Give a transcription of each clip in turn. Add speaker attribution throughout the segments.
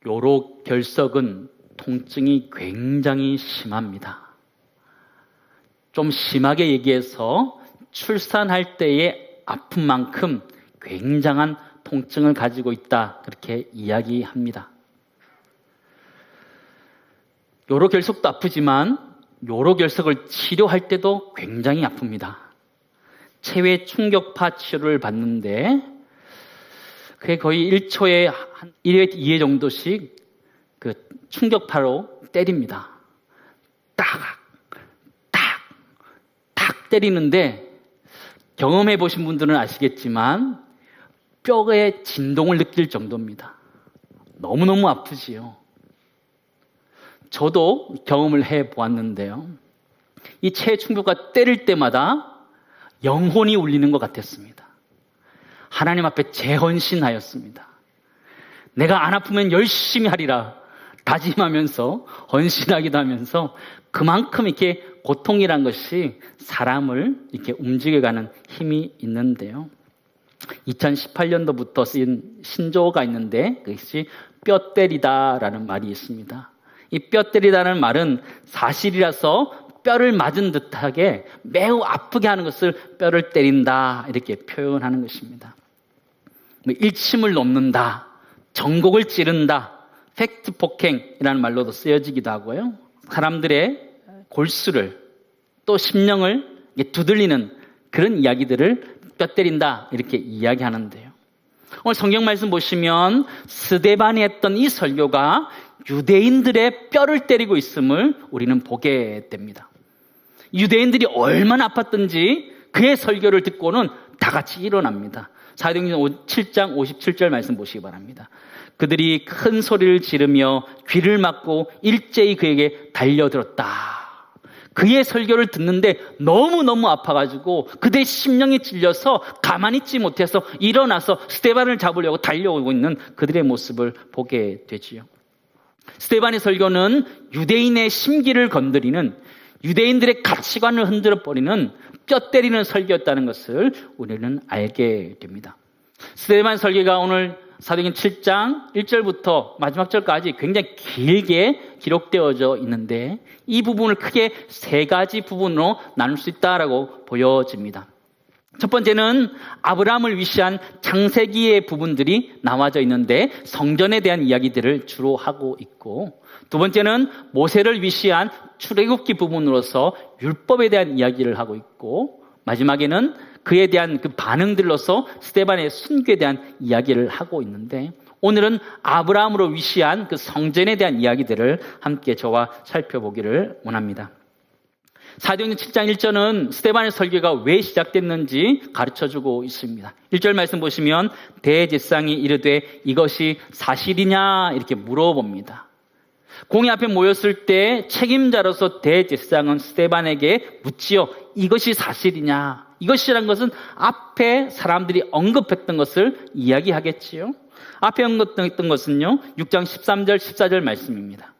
Speaker 1: 요로 결석은 통증이 굉장히 심합니다. 좀 심하게 얘기해서 출산할 때의 아픔만큼 굉장한 통증을 가지고 있다, 그렇게 이야기합니다. 요로결석도 아프지만 요로결석을 치료할 때도 굉장히 아픕니다. 체외 충격파 치료를 받는데 그게 거의 1초에 한 1회, 2회 정도씩 그 충격파로 때립니다. 딱 때리는데 경험해 보신 분들은 아시겠지만 뼈에 진동을 느낄 정도입니다. 너무너무 아프지요. 저도 경험을 해 보았는데요. 이 체외 충격파 때릴 때마다 영혼이 울리는 것 같았습니다. 하나님 앞에 재헌신하였습니다. 내가 안 아프면 열심히 하리라 다짐하면서 헌신하기도 하면서 그만큼 이렇게 고통이란 것이 사람을 이렇게 움직여가는 힘이 있는데요. 2018년도부터 쓰인 신조어가 있는데 그것이 뼈 때리다라는 말이 있습니다. 이 뼈 때리다는 말은 사실이라서 뼈를 맞은 듯하게 매우 아프게 하는 것을 뼈를 때린다, 이렇게 표현하는 것입니다. 일침을 놓는다, 전곡을 찌른다, 팩트 폭행이라는 말로도 쓰여지기도 하고요. 사람들의 골수를 또 심령을 두들리는 그런 이야기들을 뼈 때린다, 이렇게 이야기하는데요. 오늘 성경 말씀 보시면 스데반이 했던 이 설교가 유대인들의 뼈를 때리고 있음을 우리는 보게 됩니다. 유대인들이 얼마나 아팠던지 그의 설교를 듣고는 다 같이 일어납니다. 사도행전 7장 57절 말씀 보시기 바랍니다. 그들이 큰 소리를 지르며 귀를 막고 일제히 그에게 달려들었다. 그의 설교를 듣는데 너무너무 아파가지고 그들의 심령이 찔려서 가만히 있지 못해서 일어나서 스데반을 잡으려고 달려오고 있는 그들의 모습을 보게 되지요. 스데반의 설교는 유대인의 심기를 건드리는, 유대인들의 가치관을 흔들어버리는 뼈 때리는 설교였다는 것을 우리는 알게 됩니다. 스데반 설교가 오늘 사도행전 7장 1절부터 마지막 절까지 굉장히 길게 기록되어져 있는데 이 부분을 크게 세 가지 부분으로 나눌 수 있다라고 보여집니다. 첫 번째는 아브라함을 위시한 창세기의 부분들이 나와져 있는데 성전에 대한 이야기들을 주로 하고 있고, 두 번째는 모세를 위시한 출애굽기 부분으로서 율법에 대한 이야기를 하고 있고, 마지막에는 그에 대한 그 반응들로서 스데반의 순교에 대한 이야기를 하고 있는데, 오늘은 아브라함으로 위시한 그 성전에 대한 이야기들을 함께 저와 살펴보기를 원합니다. 사도행전 7장 1절은 스데반의 설교가 왜 시작됐는지 가르쳐주고 있습니다. 1절 말씀 보시면 대제사장이 이르되 이것이 사실이냐 이렇게 물어봅니다. 공회 앞에 모였을 때 책임자로서 대제사장은 스데반에게 묻지요. 이것이 사실이냐? 이것이란 것은 앞에 사람들이 언급했던 것을 이야기하겠지요. 앞에 언급했던 것은요, 6장 13절 14절 말씀입니다.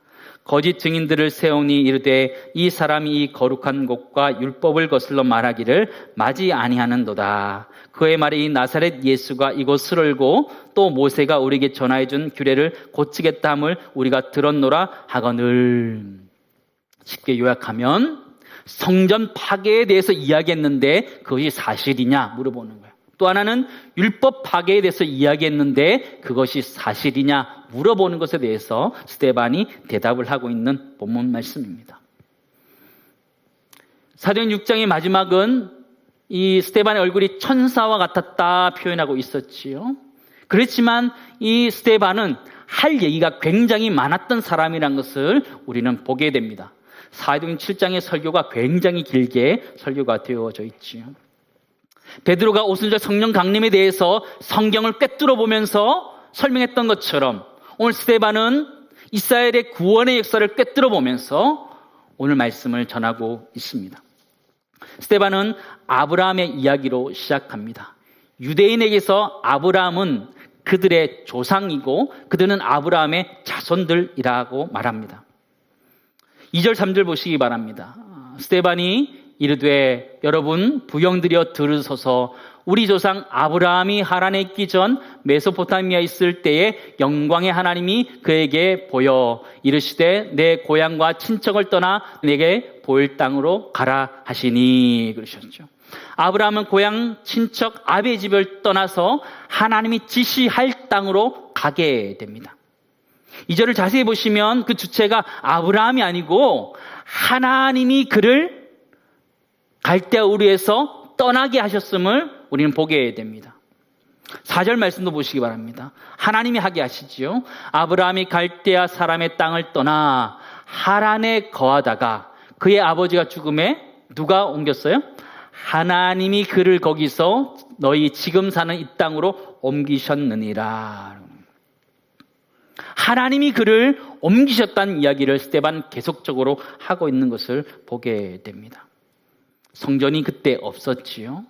Speaker 1: 거짓 증인들을 세우니 이르되 이 사람이 이 거룩한 곳과 율법을 거슬러 말하기를 마지 아니하는도다. 그의 말이 이 나사렛 예수가 이곳을 알고 또 모세가 우리에게 전하여 준 규례를 고치겠다 함을 우리가 들었노라 하거늘. 쉽게 요약하면 성전 파괴에 대해서 이야기했는데 그것이 사실이냐 물어보는 거예요. 또 하나는 율법 파괴에 대해서 이야기했는데 그것이 사실이냐 물어보는 것에 대해서 스데반이 대답을 하고 있는 본문 말씀입니다. 사도행전 6장의 마지막은 이 스데반의 얼굴이 천사와 같았다 표현하고 있었지요. 그렇지만 이 스데반은 할 얘기가 굉장히 많았던 사람이라는 것을 우리는 보게 됩니다. 사도행전 7장의 설교가 굉장히 길게 설교가 되어져 있지요. 베드로가 오순절 성령 강림에 대해서 성경을 꿰뚫어 보면서 설명했던 것처럼 오늘 스데반은 이스라엘의 구원의 역사를 꿰뚫어 보면서 오늘 말씀을 전하고 있습니다. 스데반은 아브라함의 이야기로 시작합니다. 유대인에게서 아브라함은 그들의 조상이고 그들은 아브라함의 자손들이라고 말합니다. 2절 3절 보시기 바랍니다. 스데반이 이르되 여러분 부형들여 들으소서 우리 조상 아브라함이 하란에 있기 전 메소포타미아에 있을 때에 영광의 하나님이 그에게 보여 이르시되 내 고향과 친척을 떠나 내게 보일 땅으로 가라 하시니 그러셨죠. 아브라함은 고향 친척 아비의 집을 떠나서 하나님이 지시할 땅으로 가게 됩니다. 이 절을 자세히 보시면 그 주체가 아브라함이 아니고 하나님이 그를 갈대아 우르에서 떠나게 하셨음을 우리는 보게 됩니다. 4절 말씀도 보시기 바랍니다. 하나님이 하게 하시지요. 아브라함이 갈대아 사람의 땅을 떠나 하란에 거하다가 그의 아버지가 죽음에 누가 옮겼어요? 하나님이 그를 거기서 너희 지금 사는 이 땅으로 옮기셨느니라. 하나님이 그를 옮기셨다는 이야기를 스데반 계속적으로 하고 있는 것을 보게 됩니다. 성전이 그때 없었지요.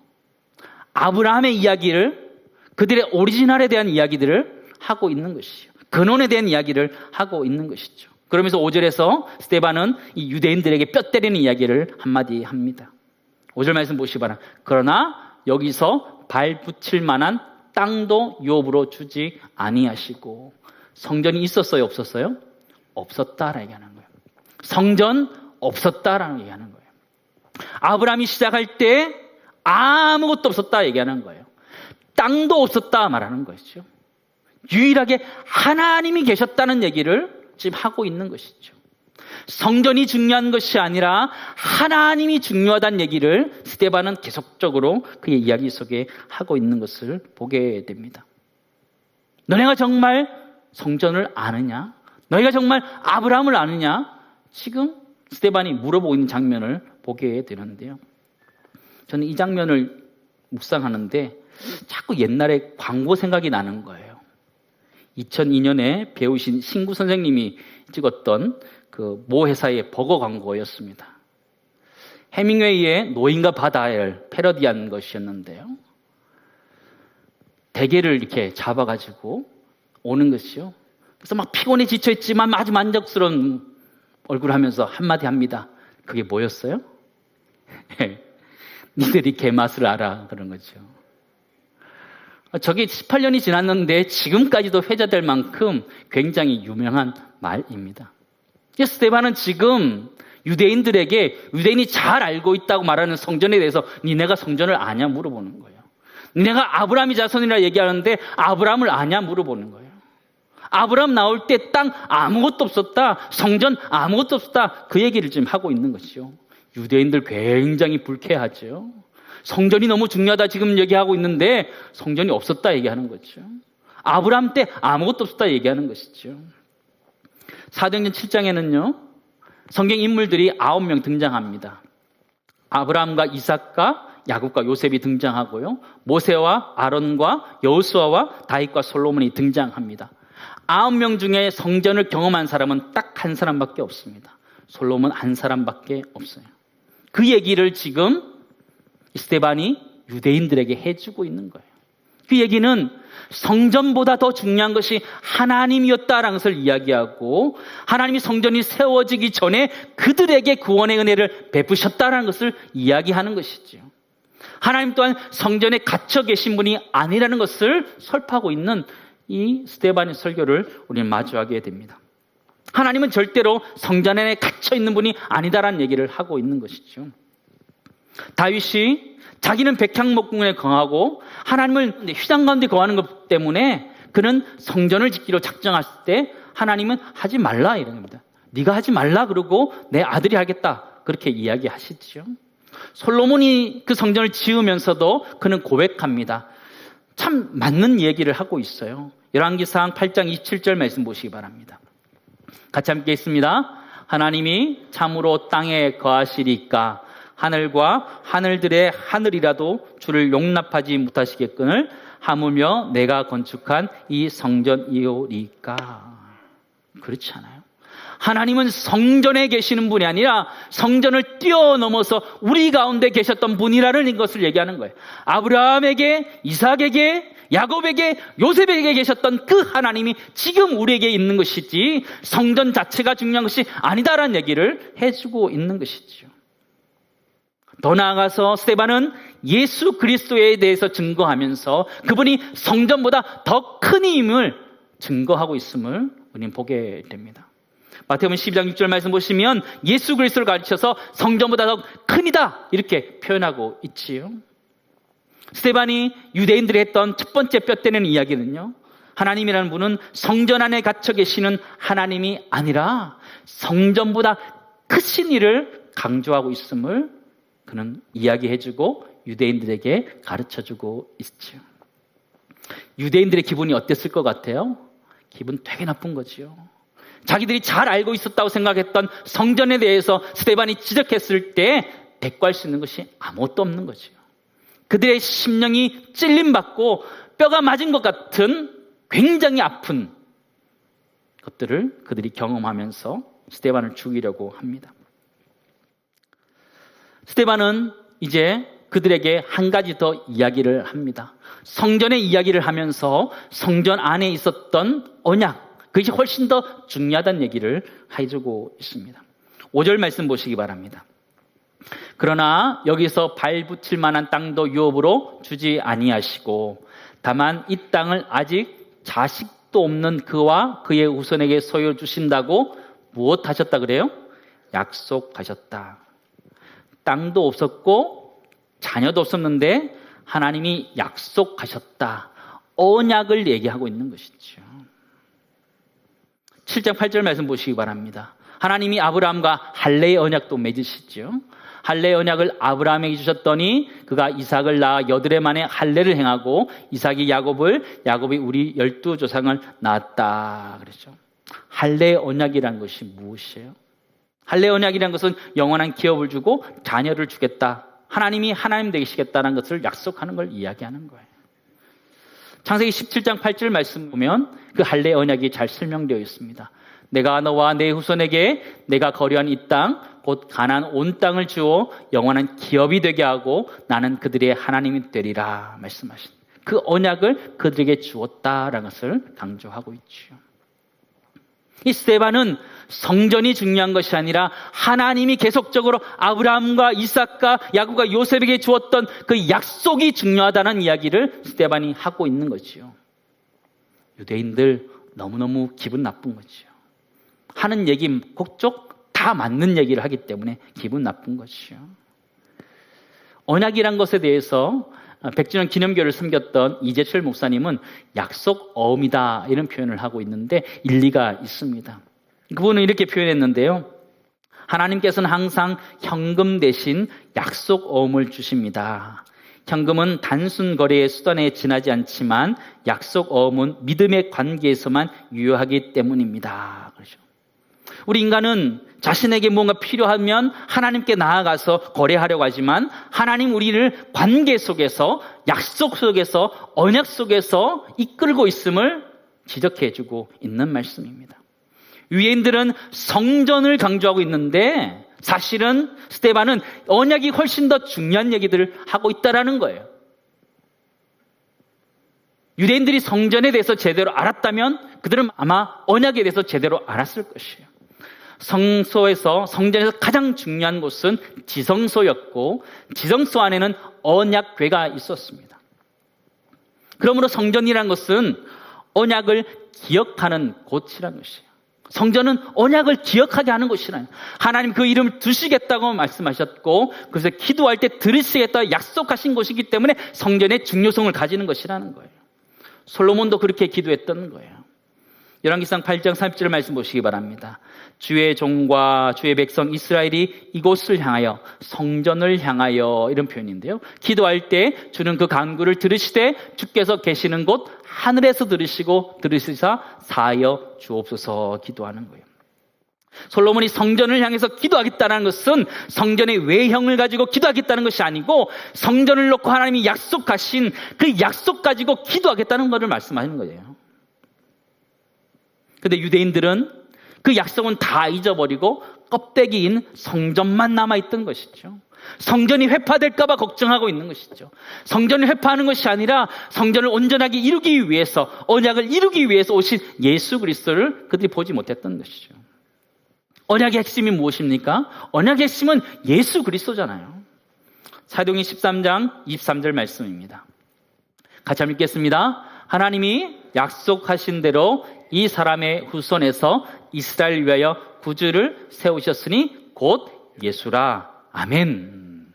Speaker 1: 아브라함의 이야기를, 그들의 오리지널에 대한 이야기들을 하고 있는 것이죠. 근원에 대한 이야기를 하고 있는 것이죠. 그러면서 5절에서 스데반은 이 유대인들에게 뼈 때리는 이야기를 한마디 합니다. 5절 말씀 보시기 바랍니다. 그러나 여기서 발 붙일 만한 땅도 유업으로 주지 아니하시고. 성전이 있었어요, 없었어요? 없었다라고 얘기하는 거예요. 성전 없었다라고 얘기하는 거예요. 아브라함이 시작할 때 아무것도 없었다 얘기하는 거예요. 땅도 없었다 말하는 것이죠. 유일하게 하나님이 계셨다는 얘기를 지금 하고 있는 것이죠. 성전이 중요한 것이 아니라 하나님이 중요하다는 얘기를 스데반은 계속적으로 그의 이야기 속에 하고 있는 것을 보게 됩니다. 너네가 정말 성전을 아느냐? 너희가 정말 아브라함을 아느냐? 지금 스데반이 물어보고 있는 장면을 보게 되는데요. 저는 이 장면을 묵상하는데 자꾸 옛날에 광고 생각이 나는 거예요. 2002년에 배우신 신구 선생님이 찍었던 그 모 회사의 버거 광고였습니다. 해밍웨이의 노인과 바다를 패러디한 것이었는데요. 대게를 이렇게 잡아가지고 오는 것이요. 그래서 막 피곤해 지쳐있지만 아주 만족스러운 얼굴을 하면서 한마디 합니다. 그게 뭐였어요? 니들이 개맛을 알아. 그런 거죠. 저게 18년이 지났는데 지금까지도 회자될 만큼 굉장히 유명한 말입니다. 스데반은 지금 유대인들에게 유대인이 잘 알고 있다고 말하는 성전에 대해서 니네가 성전을 아냐 물어보는 거예요. 니네가 아브라함이 자손이라 얘기하는데 아브라함을 아냐 물어보는 거예요. 아브라함 나올 때 땅 아무것도 없었다. 성전 아무것도 없었다. 그 얘기를 지금 하고 있는 것이죠. 유대인들 굉장히 불쾌하죠. 성전이 너무 중요하다 지금 얘기하고 있는데 성전이 없었다 얘기하는 거죠. 아브라함 때 아무것도 없었다 얘기하는 것이죠. 사도행전 7장에는요. 성경 인물들이 9명 등장합니다. 아브라함과 이삭과 야곱과 요셉이 등장하고요. 모세와 아론과 여호수아와 다윗과 솔로몬이 등장합니다. 9명 중에 성전을 경험한 사람은 딱 한 사람밖에 없습니다. 솔로몬 한 사람밖에 없어요. 그 얘기를 지금 스데반이 유대인들에게 해주고 있는 거예요. 그 얘기는 성전보다 더 중요한 것이 하나님이었다라는 것을 이야기하고 하나님이 성전이 세워지기 전에 그들에게 구원의 은혜를 베푸셨다라는 것을 이야기하는 것이죠. 하나님 또한 성전에 갇혀 계신 분이 아니라는 것을 설파하고 있는 이 스데반의 설교를 우리는 마주하게 됩니다. 하나님은 절대로 성전 안에 갇혀 있는 분이 아니다라는 얘기를 하고 있는 것이죠. 다윗이 자기는 백향목궁에 거하고 하나님을 휘장 가운데 거하는 것 때문에 그는 성전을 짓기로 작정했을 때 하나님은 하지 말라 이런 겁니다. 네가 하지 말라 그러고 내 아들이 하겠다 그렇게 이야기하시죠. 솔로몬이 그 성전을 지으면서도 그는 고백합니다. 참 맞는 얘기를 하고 있어요. 열왕기상 8장 27절 말씀 보시기 바랍니다. 같이 함께 있습니다. 하나님이 참으로 땅에 거하시리까 하늘과 하늘들의 하늘이라도 주를 용납하지 못하시겠거늘 하물며 내가 건축한 이 성전이오리까. 그렇지 않아요? 하나님은 성전에 계시는 분이 아니라 성전을 뛰어넘어서 우리 가운데 계셨던 분이라는 것을 얘기하는 거예요. 아브라함에게, 이삭에게, 야곱에게, 요셉에게 계셨던 그 하나님이 지금 우리에게 있는 것이지 성전 자체가 중요한 것이 아니다라는 얘기를 해주고 있는 것이죠. 더 나아가서 스데반은 예수 그리스도에 대해서 증거하면서 그분이 성전보다 더 큰 힘을 증거하고 있음을 우리는 보게 됩니다. 마태복음 12장 6절 말씀 보시면 예수 그리스도를 가르쳐서 성전보다 더 크니다 이렇게 표현하고 있지요. 스데반이 유대인들이 했던 첫 번째 뼈때리는 이야기는요, 하나님이라는 분은 성전 안에 갇혀 계시는 하나님이 아니라 성전보다 크신 이를 강조하고 있음을 그는 이야기해주고 유대인들에게 가르쳐주고 있죠. 유대인들의 기분이 어땠을 것 같아요? 기분 되게 나쁜 거지요. 자기들이 잘 알고 있었다고 생각했던 성전에 대해서 스데반이 지적했을 때 대꾸할 수 있는 것이 아무것도 없는 거지요. 그들의 심령이 찔림받고 뼈가 맞은 것 같은 굉장히 아픈 것들을 그들이 경험하면서 스데반을 죽이려고 합니다. 스데반은 이제 그들에게 한 가지 더 이야기를 합니다. 성전의 이야기를 하면서 성전 안에 있었던 언약, 그것이 훨씬 더 중요하다는 얘기를 해주고 있습니다. 5절 말씀 보시기 바랍니다. 그러나 여기서 발 붙일 만한 땅도 유업으로 주지 아니하시고 다만 이 땅을 아직 자식도 없는 그와 그의 후손에게 소유 주신다고 무엇하셨다 그래요? 약속하셨다. 땅도 없었고 자녀도 없었는데 하나님이 약속하셨다. 언약을 얘기하고 있는 것이죠. 7장 8절 말씀 보시기 바랍니다. 하나님이 아브라함과 할례의 언약도 맺으시죠. 할례의 언약을 아브라함에게 주셨더니 그가 이삭을 낳아 여드레 만에 할례를 행하고 이삭이 야곱이 우리 12조상을 낳았다 그랬죠. 할례의 언약이라는 것이 무엇이에요? 할례의 언약이라는 것은 영원한 기업을 주고 자녀를 주겠다. 하나님이 하나님 되시겠다는 것을 약속하는 걸 이야기하는 거예요. 창세기 17장 8절 말씀 보면 그 할례의 언약이 잘 설명되어 있습니다. 내가 너와 내 후손에게 내가 거류한 이 땅 곧 가나안 온 땅을 주어 영원한 기업이 되게 하고 나는 그들의 하나님이 되리라 말씀하신 그 언약을 그들에게 주었다라는 것을 강조하고 있죠. 이 스데반은 성전이 중요한 것이 아니라 하나님이 계속적으로 아브라함과 이삭과 야곱과 요셉에게 주었던 그 약속이 중요하다는 이야기를 스데반이 하고 있는 거지요. 유대인들 너무너무 기분 나쁜 거지요. 하는 얘기 곡쪽 다 맞는 얘기를 하기 때문에 기분 나쁜 것이요. 언약이란 것에 대해서 100주년 기념교를 섬겼던 이재철 목사님은 약속 어음이다 이런 표현을 하고 있는데 일리가 있습니다. 그분은 이렇게 표현했는데요. 하나님께서는 항상 현금 대신 약속 어음을 주십니다. 현금은 단순 거래의 수단에 지나지 않지만 약속 어음은 믿음의 관계에서만 유효하기 때문입니다. 그렇죠. 우리 인간은 자신에게 뭔가 필요하면 하나님께 나아가서 거래하려고 하지만 하나님 우리를 관계 속에서 약속 속에서 언약 속에서 이끌고 있음을 지적해주고 있는 말씀입니다. 유대인들은 성전을 강조하고 있는데 사실은 스데반은 언약이 훨씬 더 중요한 얘기들을 하고 있다는 거예요. 유대인들이 성전에 대해서 제대로 알았다면 그들은 아마 언약에 대해서 제대로 알았을 것이에요. 성전에서 가장 중요한 곳은 지성소였고 지성소 안에는 언약궤가 있었습니다. 그러므로 성전이라는 것은 언약을 기억하는 곳이라는 것이에요. 성전은 언약을 기억하게 하는 곳이라는 거예요. 하나님 그 이름을 두시겠다고 말씀하셨고 그래서 기도할 때 들으시겠다고 약속하신 곳이기 때문에 성전의 중요성을 가지는 것이라는 거예요. 솔로몬도 그렇게 기도했던 거예요. 열왕기상 8장 30절 말씀 보시기 바랍니다. 주의 종과 주의 백성 이스라엘이 이곳을 향하여 성전을 향하여 이런 표현인데요. 기도할 때 주는 그 간구를 들으시되 주께서 계시는 곳 하늘에서 들으시사 사하여 주옵소서 기도하는 거예요. 솔로몬이 성전을 향해서 기도하겠다는 것은 성전의 외형을 가지고 기도하겠다는 것이 아니고 성전을 놓고 하나님이 약속하신 그 약속 가지고 기도하겠다는 것을 말씀하시는 거예요. 그런데 유대인들은 그 약속은 다 잊어버리고 껍데기인 성전만 남아있던 것이죠. 성전이 회파될까 봐 걱정하고 있는 것이죠. 성전을 회파하는 것이 아니라 성전을 온전하게 이루기 위해서 언약을 이루기 위해서 오신 예수 그리스도를 그들이 보지 못했던 것이죠. 언약의 핵심이 무엇입니까? 언약의 핵심은 예수 그리스도잖아요. 사도행전 13장 23절 말씀입니다. 같이 한번 읽겠습니다. 하나님이 약속하신 대로 이 사람의 후손에서 이스라엘 위하여 구주를 세우셨으니 곧 예수라. 아멘.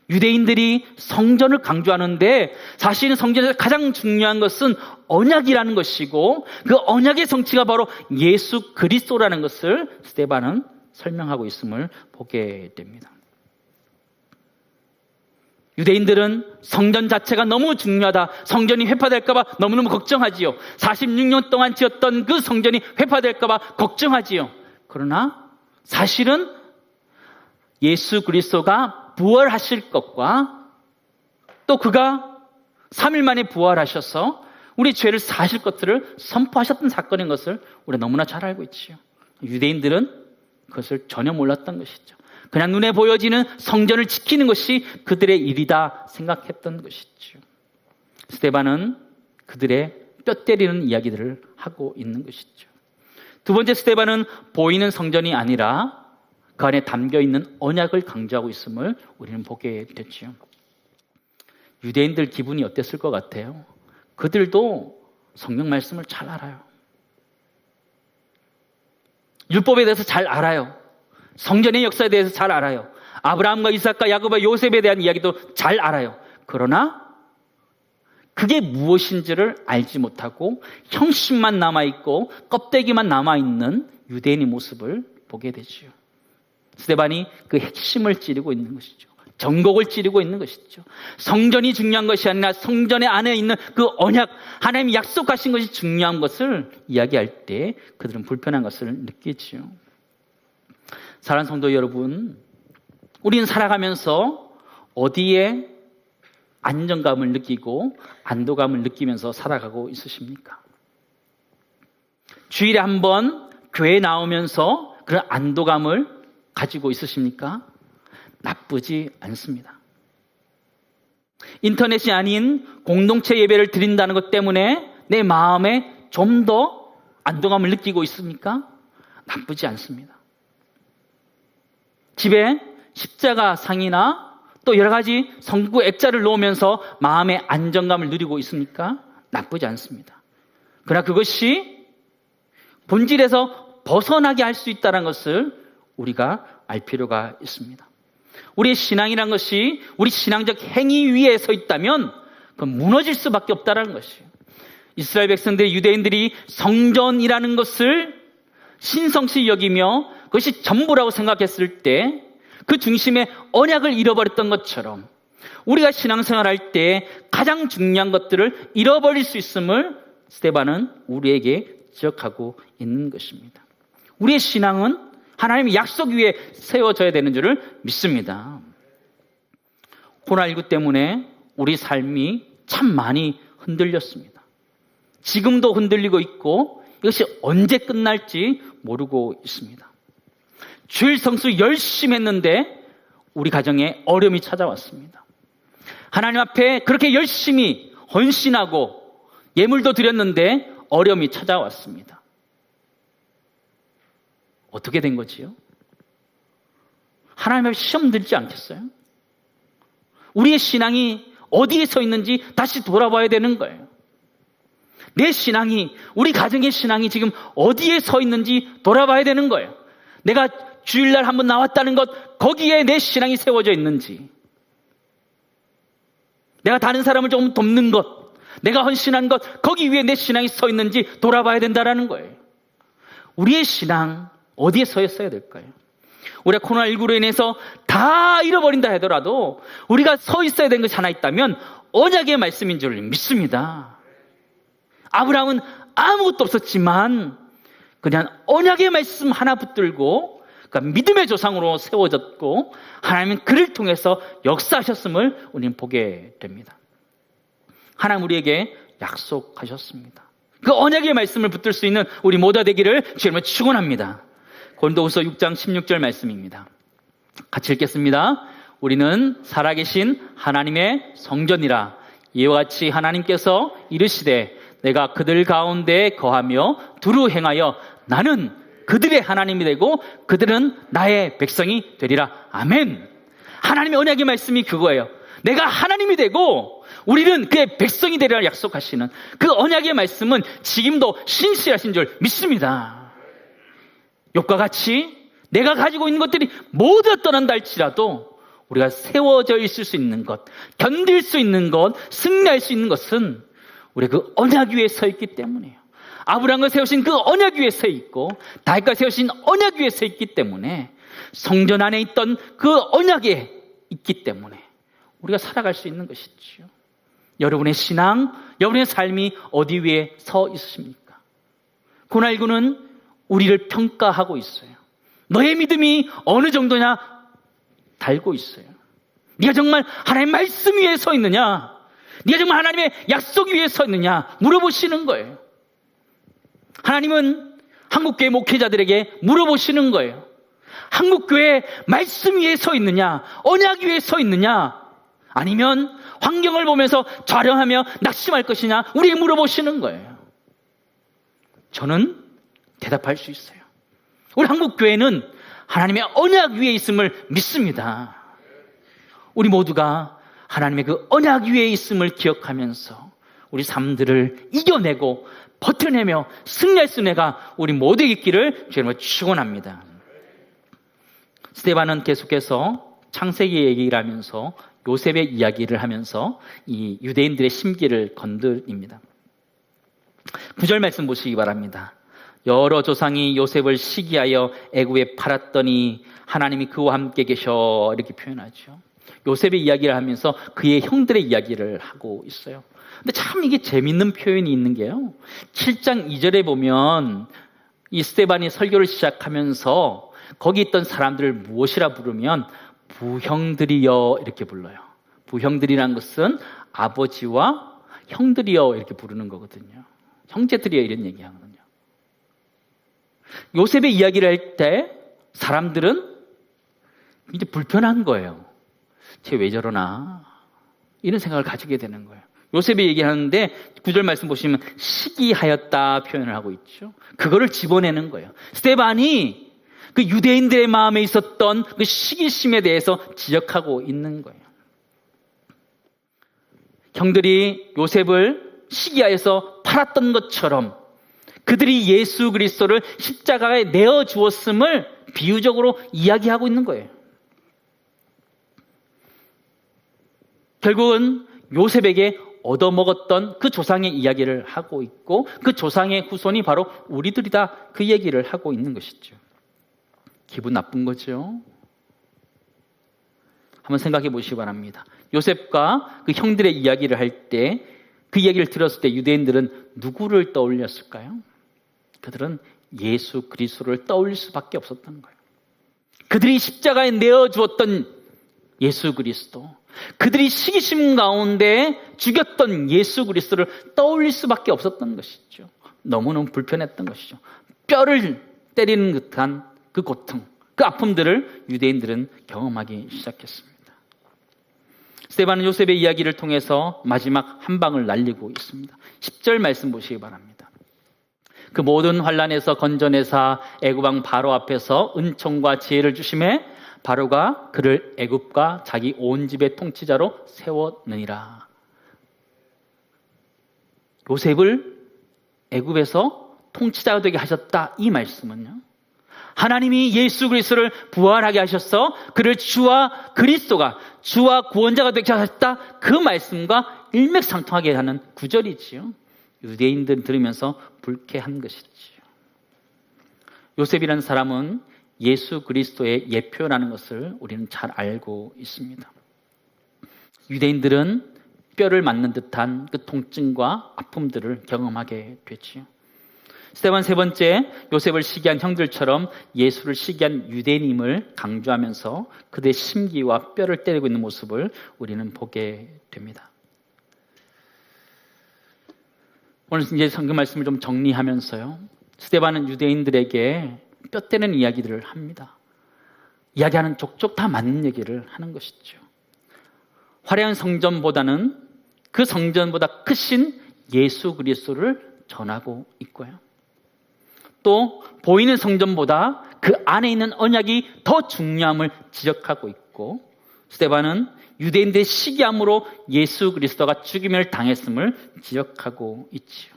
Speaker 1: 유대인들이 성전을 강조하는데 사실은 성전에서 가장 중요한 것은 언약이라는 것이고 그 언약의 성취가 바로 예수 그리스도라는 것을 스데반은 설명하고 있음을 보게 됩니다. 유대인들은 성전 자체가 너무 중요하다. 성전이 회파될까 봐 너무너무 걱정하지요. 46년 동안 지었던 그 성전이 회파될까 봐 걱정하지요. 그러나 사실은 예수 그리스도가 부활하실 것과 또 그가 3일 만에 부활하셔서 우리 죄를 사하실 것들을 선포하셨던 사건인 것을 우리가 너무나 잘 알고 있지요. 유대인들은 그것을 전혀 몰랐던 것이죠. 그냥 눈에 보여지는 성전을 지키는 것이 그들의 일이다 생각했던 것이죠. 스데반은 그들의 뼈 때리는 이야기들을 하고 있는 것이죠. 두 번째, 스데반은 보이는 성전이 아니라 그 안에 담겨있는 언약을 강조하고 있음을 우리는 보게 됐죠. 유대인들 기분이 어땠을 것 같아요? 그들도 성경 말씀을 잘 알아요. 율법에 대해서 잘 알아요. 성전의 역사에 대해서 잘 알아요. 아브라함과 이삭과 야곱과 요셉에 대한 이야기도 잘 알아요. 그러나 그게 무엇인지를 알지 못하고 형식만 남아있고 껍데기만 남아있는 유대인의 모습을 보게 되죠. 스데반이 그 핵심을 찌르고 있는 것이죠. 전곡을 찌르고 있는 것이죠. 성전이 중요한 것이 아니라 성전의 안에 있는 그 언약, 하나님이 약속하신 것이 중요한 것을 이야기할 때 그들은 불편한 것을 느끼지요. 사랑하는 성도 여러분, 우리는 살아가면서 어디에 안정감을 느끼고 안도감을 느끼면서 살아가고 있으십니까? 주일에 한 번 교회에 나오면서 그런 안도감을 가지고 있으십니까? 나쁘지 않습니다. 인터넷이 아닌 공동체 예배를 드린다는 것 때문에 내 마음에 좀 더 안도감을 느끼고 있습니까? 나쁘지 않습니다. 집에 십자가 상이나 또 여러 가지 성구 액자를 놓으면서 마음의 안정감을 누리고 있습니까? 나쁘지 않습니다. 그러나 그것이 본질에서 벗어나게 할 수 있다는 것을 우리가 알 필요가 있습니다. 우리의 신앙이란 것이 우리 신앙적 행위 위에 서 있다면 그건 무너질 수밖에 없다는 것이에요. 이스라엘 백성들, 유대인들이 성전이라는 것을 신성시 여기며 그것이 전부라고 생각했을 때 그 중심에 언약을 잃어버렸던 것처럼 우리가 신앙생활할 때 가장 중요한 것들을 잃어버릴 수 있음을 스데반은 우리에게 지적하고 있는 것입니다. 우리의 신앙은 하나님의 약속 위에 세워져야 되는 줄을 믿습니다. 코로나19 때문에 우리 삶이 참 많이 흔들렸습니다. 지금도 흔들리고 있고 이것이 언제 끝날지 모르고 있습니다. 주일 성수 열심히 했는데 우리 가정에 어려움이 찾아왔습니다. 하나님 앞에 그렇게 열심히 헌신하고 예물도 드렸는데 어려움이 찾아왔습니다. 어떻게 된 거지요? 하나님 앞에 시험 들지 않겠어요? 우리의 신앙이 어디에 서 있는지 다시 돌아봐야 되는 거예요. 내 신앙이, 우리 가정의 신앙이 지금 어디에 서 있는지 돌아봐야 되는 거예요. 내가 주일날 한번 나왔다는 것, 거기에 내 신앙이 세워져 있는지, 내가 다른 사람을 조금 돕는 것, 내가 헌신한 것, 거기 위에 내 신앙이 서 있는지 돌아봐야 된다는 거예요. 우리의 신앙 어디에 서 있어야 될까요? 우리가 코로나19로 인해서 다 잃어버린다 하더라도 우리가 서 있어야 되는 것이 하나 있다면 언약의 말씀인 줄 믿습니다. 아브라함은 아무것도 없었지만 그냥 언약의 말씀 하나 붙들고 그러니까 믿음의 조상으로 세워졌고 하나님은 그를 통해서 역사하셨음을 우리는 보게 됩니다. 하나님 우리에게 약속하셨습니다. 그 언약의 말씀을 붙들 수 있는 우리 모두 되기를 주님을 축원합니다. 고린도후서 6장 16절 말씀입니다. 같이 읽겠습니다. 우리는 살아계신 하나님의 성전이라. 이와 같이 하나님께서 이르시되 내가 그들 가운데 거하며 두루 행하여 나는 그들의 하나님이 되고 그들은 나의 백성이 되리라. 아멘. 하나님의 언약의 말씀이 그거예요. 내가 하나님이 되고 우리는 그의 백성이 되리라 약속하시는 그 언약의 말씀은 지금도 신실하신 줄 믿습니다. 욥과 같이 내가 가지고 있는 것들이 모두 떠난다 할지라도 우리가 세워져 있을 수 있는 것, 견딜 수 있는 것, 승리할 수 있는 것은 우리가 그 언약 위에 서 있기 때문이에요. 아브라함과 세우신 그 언약 위에 서 있고 다윗과 세우신 언약 위에 서 있기 때문에 성전 안에 있던 그 언약에 있기 때문에 우리가 살아갈 수 있는 것이지요. 여러분의 신앙, 여러분의 삶이 어디 위에 서 있으십니까? 코로나19는 우리를 평가하고 있어요. 너의 믿음이 어느 정도냐 달고 있어요. 네가 정말 하나님의 말씀 위에 서 있느냐, 네가 정말 하나님의 약속 위에 서 있느냐 물어보시는 거예요. 하나님은 한국교회 목회자들에게 물어보시는 거예요. 한국교회 말씀 위에 서 있느냐, 언약 위에 서 있느냐, 아니면 환경을 보면서 좌령하며 낙심할 것이냐 우리에게 물어보시는 거예요. 저는 대답할 수 있어요. 우리 한국교회는 하나님의 언약 위에 있음을 믿습니다. 우리 모두가 하나님의 그 언약 위에 있음을 기억하면서 우리 삶들을 이겨내고 버텨내며 승리할 수 있는 애가 우리 모두에게 있기를 주님으로 축원합니다. 스데반은 계속해서 창세기 얘기를 하면서 요셉의 이야기를 하면서 이 유대인들의 심기를 건드립니다. 9절 말씀 보시기 바랍니다. 여러 조상이 요셉을 시기하여 애굽에 팔았더니 하나님이 그와 함께 계셔, 이렇게 표현하죠. 요셉의 이야기를 하면서 그의 형들의 이야기를 하고 있어요. 근데 참 이게 재밌는 표현이 있는 게요, 7장 2절에 보면 이 스데반이 설교를 시작하면서 거기 있던 사람들을 무엇이라 부르면 부형들이여 이렇게 불러요. 부형들이라는 것은 아버지와 형들이여 이렇게 부르는 거거든요. 형제들이여 이런 얘기하거든요. 요셉의 이야기를 할 때 사람들은 이제 불편한 거예요. 쟤 왜 저러나 이런 생각을 가지게 되는 거예요. 요셉의 얘기를 하는데 9절 말씀 보시면 시기하였다 표현을 하고 있죠. 그거를 집어내는 거예요. 스데반이 그 유대인들의 마음에 있었던 그 시기심에 대해서 지적하고 있는 거예요. 형들이 요셉을 시기하여서 팔았던 것처럼 그들이 예수 그리스도를 십자가에 내어 주었음을 비유적으로 이야기하고 있는 거예요. 결국은 요셉에게 얻어먹었던 그 조상의 이야기를 하고 있고 그 조상의 후손이 바로 우리들이다, 그 얘기를 하고 있는 것이죠. 기분 나쁜 거죠. 한번 생각해 보시기 바랍니다. 요셉과 그 형들의 이야기를 할 때, 그 얘기를 들었을 때 유대인들은 누구를 떠올렸을까요? 그들은 예수 그리스도를 떠올릴 수밖에 없었던 거예요. 그들이 십자가에 내어주었던 예수 그리스도, 그들이 시기심 가운데 죽였던 예수 그리스도를 떠올릴 수밖에 없었던 것이죠. 너무너무 불편했던 것이죠. 뼈를 때리는 듯한 그 고통, 그 아픔들을 유대인들은 경험하기 시작했습니다. 스데반은 요셉의 이야기를 통해서 마지막 한 방을 날리고 있습니다. 10절 말씀 보시기 바랍니다. 그 모든 환난에서 건져내사 애굽 왕 바로 앞에서 은총과 지혜를 주심에 바로가 그를 애굽과 자기 온 집의 통치자로 세웠느니라. 요셉을 애굽에서 통치자가 되게 하셨다, 이 말씀은요, 하나님이 예수 그리스도를 부활하게 하셔서 그를 주와 그리스도가, 주와 구원자가 되게 하셨다, 그 말씀과 일맥상통하게 하는 구절이지요. 유대인들 들으면서 불쾌한 것이지요. 요셉이라는 사람은 예수 그리스도의 예표라는 것을 우리는 잘 알고 있습니다. 유대인들은 뼈를 맞는 듯한 그 통증과 아픔들을 경험하게 됐지요. 스데반 세 번째, 요셉을 시기한 형들처럼 예수를 시기한 유대인임을 강조하면서 그들의 심기와 뼈를 때리고 있는 모습을 우리는 보게 됩니다. 오늘 이제 성경 말씀을 좀 정리하면서요, 스데반은 유대인들에게 뼈 때리는 이야기들을 합니다. 이야기하는 족족 다 맞는 얘기를 하는 것이죠. 화려한 성전보다는 그 성전보다 크신 예수 그리스도를 전하고 있고요. 또 보이는 성전보다 그 안에 있는 언약이 더 중요함을 지적하고 있고, 스데반은 유대인들의 시기함으로 예수 그리스도가 죽임을 당했음을 지적하고 있지요.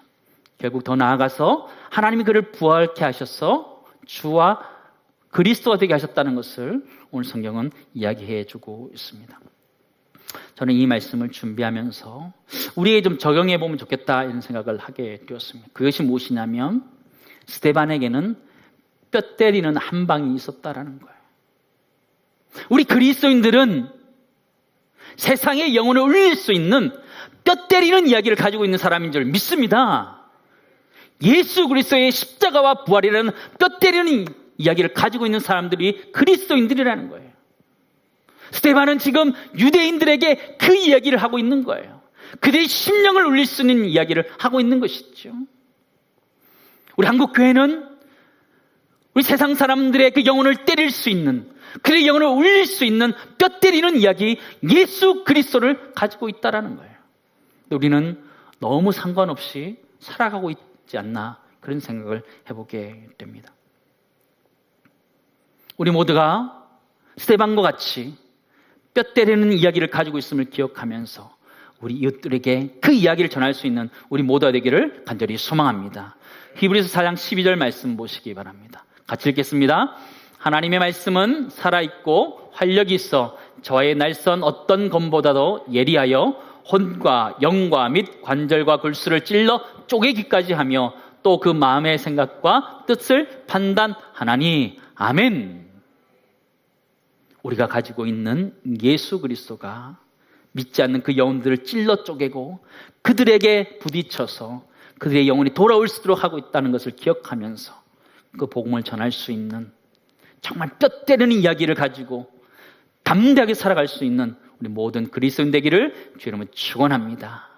Speaker 1: 결국 더 나아가서 하나님이 그를 부활케 하셔서 주와 그리스도가 되게 하셨다는 것을 오늘 성경은 이야기해 주고 있습니다. 저는 이 말씀을 준비하면서 우리에게 좀 적용해 보면 좋겠다 이런 생각을 하게 되었습니다. 그것이 무엇이냐면 스데반에게는 뼈 때리는 한 방이 있었다라는 거예요. 우리 그리스도인들은 세상의 영혼을 울릴 수 있는 뼈 때리는 이야기를 가지고 있는 사람인 줄 믿습니다. 예수 그리스도의 십자가와 부활이라는 뼈 때리는 이야기를 가지고 있는 사람들이 그리스도인들이라는 거예요. 스데반은 지금 유대인들에게 그 이야기를 하고 있는 거예요. 그들의 심령을 울릴 수 있는 이야기를 하고 있는 것이죠. 우리 한국교회는 우리 세상 사람들의 그 영혼을 때릴 수 있는, 그들의 영혼을 울릴 수 있는 뼈 때리는 이야기, 예수 그리스도를 가지고 있다는 거예요. 우리는 너무 상관없이 살아가고 있지 않나 그런 생각을 해보게 됩니다. 우리 모두가 스데반과 같이 뼈 때리는 이야기를 가지고 있음을 기억하면서 우리 이웃들에게 그 이야기를 전할 수 있는 우리 모두가 되기를 간절히 소망합니다. 히브리서 4장 12절 말씀 보시기 바랍니다. 같이 읽겠습니다. 하나님의 말씀은 살아있고 활력이 있어 저의 날선 어떤 검보다도 예리하여 혼과 영과 및 관절과 골수를 찔러 쪼개기까지 하며 또 그 마음의 생각과 뜻을 판단하나니. 아멘. 우리가 가지고 있는 예수 그리스도가 믿지 않는 그 영혼들을 찔러 쪼개고 그들에게 부딪혀서 그들의 영혼이 돌아올 수 있도록 하고 있다는 것을 기억하면서 그 복음을 전할 수 있는 정말 뼈 때리는 이야기를 가지고 담대하게 살아갈 수 있는 우리 모든 그리스도인 되기를 주의 이름으로 축원합니다.